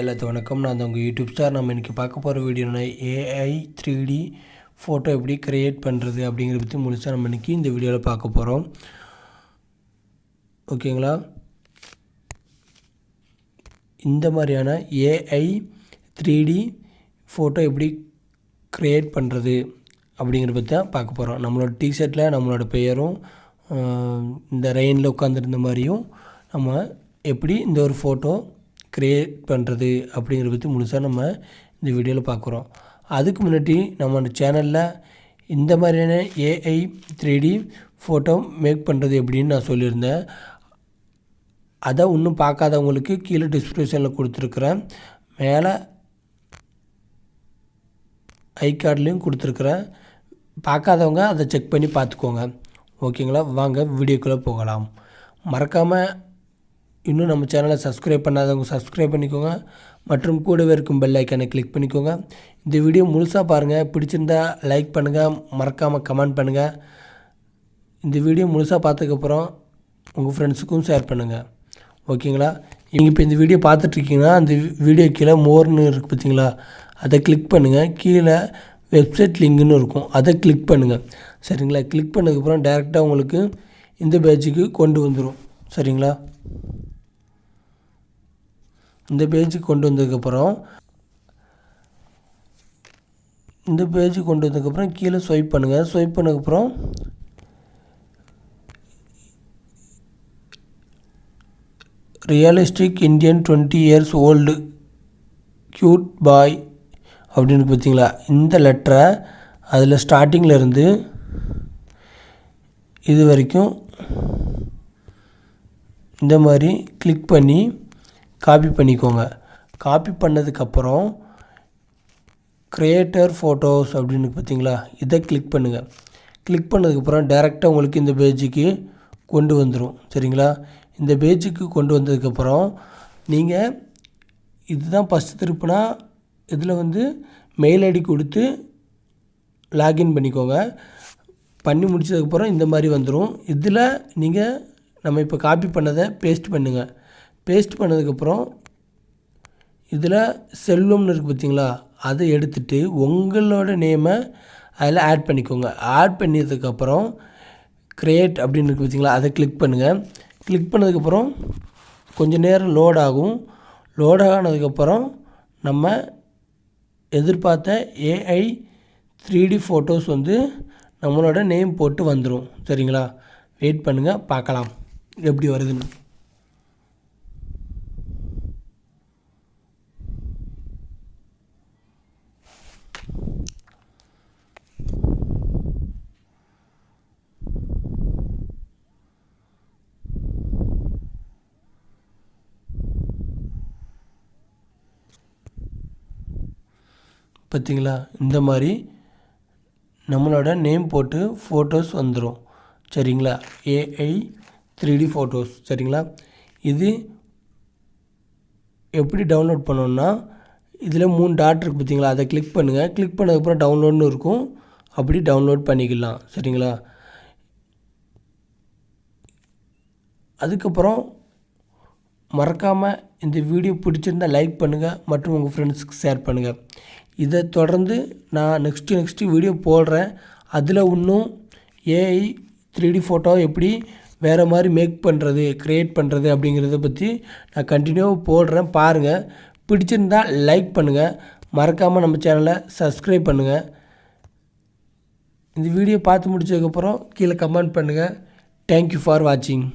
எல்லாத்துக்கும் வணக்கம். நான் உங்கள் யூடியூப் ஸ்டார். நம்ம இன்றைக்கி பார்க்க போகிற வீடியோனா ஏஐ 3D ஃபோட்டோ எப்படி க்ரியேட் பண்ணுறது அப்படிங்கிறத பற்றி முழுசாக நம்ம இன்றைக்கி இந்த வீடியோவில் பார்க்க போகிறோம். ஓகேங்களா? இந்த மாதிரியான ஏஐ 3D ஃபோட்டோ எப்படி க்ரியேட் பண்ணுறது அப்படிங்கிறத பற்றி தான் பார்க்க போகிறோம். நம்மளோட டிஷர்ட்டில் நம்மளோட பெயரும் இந்த ரெயினில் உட்காந்துருந்த மாதிரியும் நம்ம எப்படி இந்த ஒரு ஃபோட்டோ க்ரியேட் பண்ணுறது அப்படிங்கிறத பற்றி முழுசாக நம்ம இந்த வீடியோவில் பார்க்குறோம். அதுக்கு முன்னாடி நம்ம அந்த சேனலில் இந்த மாதிரியான ஏஐ 3D ஃபோட்டோ மேக் பண்ணுறது எப்படின்னு நான் சொல்லியிருந்தேன். அதை இன்னும் பார்க்காதவங்களுக்கு கீழே டிஸ்கிரிப்ஷனில் கொடுத்துருக்குறேன், மேலே ஐகார்ட்லேயும் கொடுத்துருக்குறேன். பார்க்காதவங்க அதை செக் பண்ணி பார்த்துக்கோங்க. ஓகேங்களா? வாங்க வீடியோக்குள்ளே போகலாம். மறக்காமல் இன்னும் நம்ம சேனலை சப்ஸ்கிரைப் பண்ணாதவங்க சப்ஸ்கிரைப் பண்ணிக்கோங்க மற்றும் கூடவே இருக்கும் பெல் ஐக்கானை கிளிக் பண்ணிக்கோங்க. இந்த வீடியோ முழுசாக பாருங்கள். பிடிச்சிருந்தா லைக் பண்ணுங்கள், மறக்காமல் கமெண்ட் பண்ணுங்கள். இந்த வீடியோ முழுசாக பார்த்ததுக்கப்புறம் உங்கள் ஃப்ரெண்ட்ஸுக்கும் ஷேர் பண்ணுங்கள். ஓகேங்களா? நீங்கள் இப்போ இந்த வீடியோ பார்த்துட்ருக்கீங்கன்னா அந்த வீடியோ கீழே மோர்னு இருக்குது பார்த்தீங்களா, அதை கிளிக் பண்ணுங்கள். கீழே வெப்சைட் லிங்க்னு இருக்கும், அதை கிளிக் பண்ணுங்கள். சரிங்களா? கிளிக் பண்ணதுக்கப்புறம் டேரெக்டாக உங்களுக்கு இந்த பேஜுக்கு கொண்டு வந்துடும். சரிங்களா? இந்த பேஜுக்கு கொண்டு வந்ததுக்கப்புறம் கீழே ஸ்வைப் பண்ணுங்கள். ஸ்வைப் பண்ணதுக்கப்புறம் realistic Indian 20 years old cute boy அப்படின்னு பார்த்தீங்களா, இந்த லெட்டரை அதில் ஸ்டார்டிங்கில் இருந்து இது வரைக்கும் இந்த மாதிரி கிளிக் பண்ணி காப்பி பண்ணிக்கோங்க. காப்பி பண்ணதுக்கப்புறம் க்ரியேட்டர் ஃபோட்டோஸ் அப்படின்னு பார்த்தீங்களா, இதை கிளிக் பண்ணுங்கள். கிளிக் பண்ணதுக்கப்புறம் டேரெக்டாக உங்களுக்கு இந்த பேஜுக்கு கொண்டு வந்துடும். சரிங்களா? இந்த பேஜுக்கு கொண்டு வந்ததுக்கப்புறம் நீங்கள் இதுதான் ஃபஸ்ட்டு திருப்பினா இதில் மெயில் ஐடி கொடுத்து லாகின் பண்ணிக்கோங்க. பண்ணி முடிச்சதுக்கப்புறம் இந்த மாதிரி வந்துடும். இதில் நீங்கள் நம்ம இப்போ காப்பி பண்ணதை பேஸ்ட் பண்ணுங்கள். பேஸ்ட் பண்ணதுக்கப்புறம் இதில் செல்வம்னு இருக்குது பார்த்தீங்களா, அதை எடுத்துகிட்டு உங்களோட நேமை அதில் ஆட் பண்ணிக்கோங்க. ஆட் பண்ணதுக்கப்புறம் க்ரியேட் அப்படின்னு இருக்குது பார்த்தீங்களா, அதை கிளிக் பண்ணுங்கள். கிளிக் பண்ணதுக்கப்புறம் கொஞ்சம் நேரம் லோட் ஆகும். லோட் ஆனதுக்கப்புறம் நம்ம எதிர்பார்த்த ஏஐ 3D ஃபோட்டோஸ் நம்மளோட நேம் போட்டு வந்துடும். சரிங்களா? வெயிட் பண்ணுங்கள், பார்க்கலாம் எப்படி வருதுன்னு. பார்த்தீங்களா? இந்த மாதிரி நம்மளோட நேம் போட்டு ஃபோட்டோஸ் வந்துடும். சரிங்களா? AI 3D photos. சரிங்களா? இது எப்படி டவுன்லோட் பண்ணோன்னா இதில் 3 டாட் இருக்குது பார்த்தீங்களா, அதை கிளிக் பண்ணுங்கள். கிளிக் பண்ணதுக்கப்புறம் டவுன்லோட்னு இருக்கும், அப்படி டவுன்லோட் பண்ணிக்கலாம். சரிங்களா? அதுக்கப்புறம் மறக்காமல் இந்த வீடியோ பிடிச்சிருந்தால் லைக் பண்ணுங்கள் மற்றும் உங்கள் ஃப்ரெண்ட்ஸுக்கு ஷேர் பண்ணுங்கள். இதை தொடர்ந்து நான் நெக்ஸ்ட்டு வீடியோ போடுறேன். அதில் இன்னும் ஏஐ 3D ஃபோட்டோ எப்படி வேறு மாதிரி மேக் பண்ணுறது, க்ரியேட் பண்ணுறது அப்படிங்கிறத பற்றி நான் கண்டினியூவாக போடுறேன். பாருங்கள். பிடிச்சிருந்தால் லைக் பண்ணுங்கள், மறக்காமல் நம்ம சேனலை சப்ஸ்கிரைப் பண்ணுங்கள். இந்த வீடியோ பார்த்து முடிச்சதுக்கப்புறம் கீழே கமெண்ட் பண்ணுங்கள். தேங்க்யூ ஃபார் வாட்சிங்.